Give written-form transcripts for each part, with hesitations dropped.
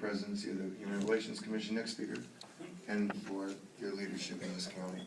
presidency of the Human Relations Commission. Next speaker. And for your leadership in this county.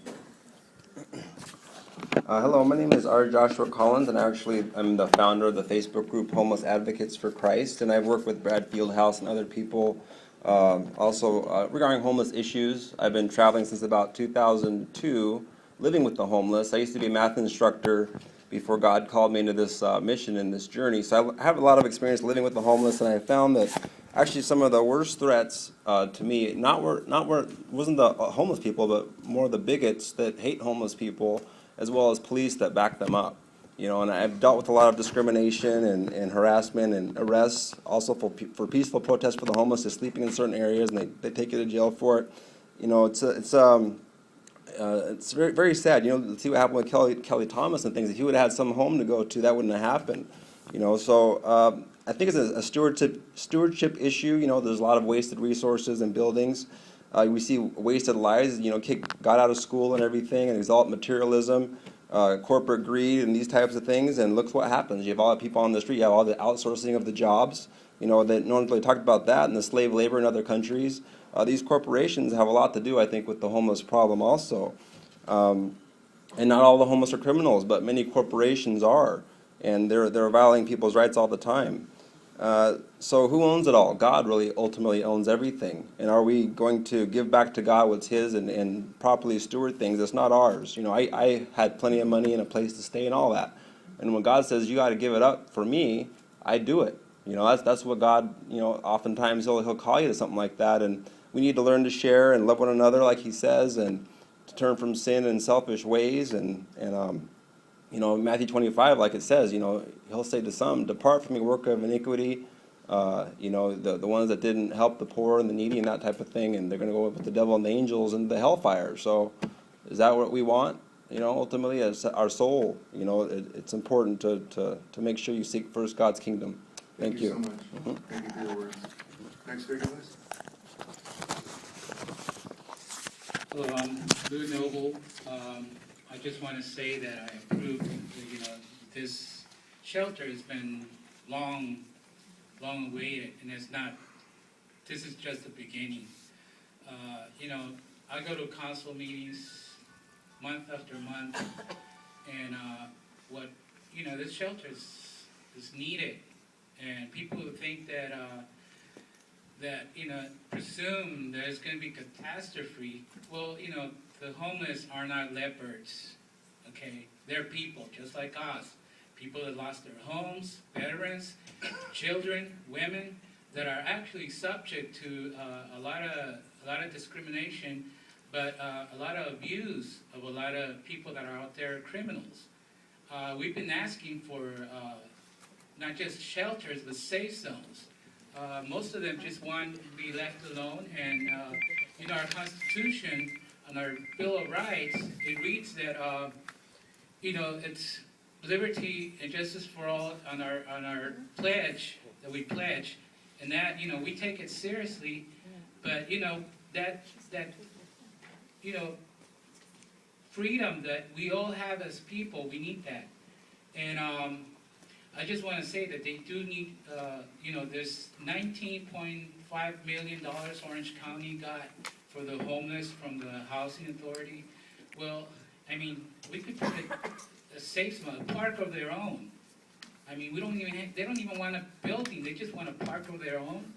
Hello, my name is R.Joshua Collins, and I'm the founder of the Facebook group Homeless Advocates for Christ, and I've worked with Brad Fieldhouse and other people also regarding homeless issues. I've been traveling since about 2002, living with the homeless. I used to be a math instructor before God called me into this mission and this journey, so I have a lot of experience living with the homeless, and I found that actually some of the worst threats to me wasn't the homeless people, but more the bigots that hate homeless people, as well as police that back them up. And I've dealt with a lot of discrimination and harassment and arrests, also for peaceful protests for the homeless, just sleeping in certain areas, and they take you to jail for it. It's very, very sad. See what happened with Kelly Thomas and things. If he would have had some home to go to, that wouldn't have happened. So I think it's a stewardship issue. There's a lot of wasted resources and buildings. We see wasted lives. Kick God out of school and everything, and exalt materialism, corporate greed, and these types of things. And look what happens. You have all the people on the street. You have all the outsourcing of the jobs. That no one's really talked about that, and the slave labor in other countries. These corporations have a lot to do, I think, with the homeless problem also. And not all the homeless are criminals, but many corporations are, and they're violating people's rights all the time. So who owns it all? God really ultimately owns everything. And are we going to give back to God what's His and properly steward things? It's not ours. I had plenty of money and a place to stay and all that. And when God says you got to give it up for me, I do it. That's what God. Oftentimes He'll call you to something like that, and we need to learn to share and love one another, like He says, and to turn from sin and selfish ways. And Matthew 25, like it says, He'll say to some, "Depart from me, worker of iniquity." The ones that didn't help the poor and the needy and that type of thing, and they're going to go with the devil and the angels and the hellfire. So, is that what we want? Ultimately, as our soul, it's important to make sure you seek first God's kingdom. Thank you so much. Thank you for your words. Next speaker, please. Hello, I'm Lou Noble. I just want to say that I approve. This shelter has been long awaited, and it's not. This is just the beginning. I go to council meetings month after month, and this shelter is needed, and people who think that presume that it's going to be catastrophe. Well, the homeless are not leopards, okay? They're people just like us. People that lost their homes, veterans, children, women that are actually subject to a lot of discrimination, but a lot of abuse of a lot of people that are out there criminals. We've been asking for not just shelters, but safe zones. Most of them just want to be left alone, and our Constitution and our Bill of Rights, it reads that it's liberty and justice for all on our pledge that we pledge, and that we take it seriously, but that freedom that we all have as people, we need that, and I just want to say that they do need, there's $19.5 million Orange County got for the homeless from the Housing Authority. Well, we could put a safe zone, a park of their own. They don't even want a building, they just want a park of their own.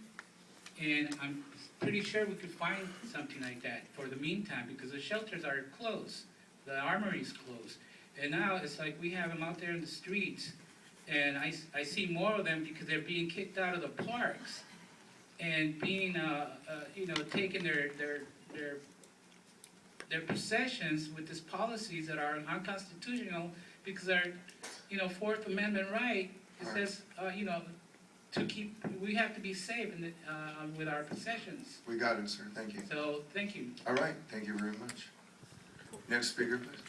And I'm pretty sure we could find something like that for the meantime, because the shelters are closed, the armory's closed. And now it's like we have them out there in the streets. And I see more of them because they're being kicked out of the parks and being, taking their possessions with these policies that are unconstitutional because our, Fourth Amendment right, it says, we have to be safe with our possessions. We got it, sir. Thank you. So, thank you. All right. Thank you very much. Next speaker, please.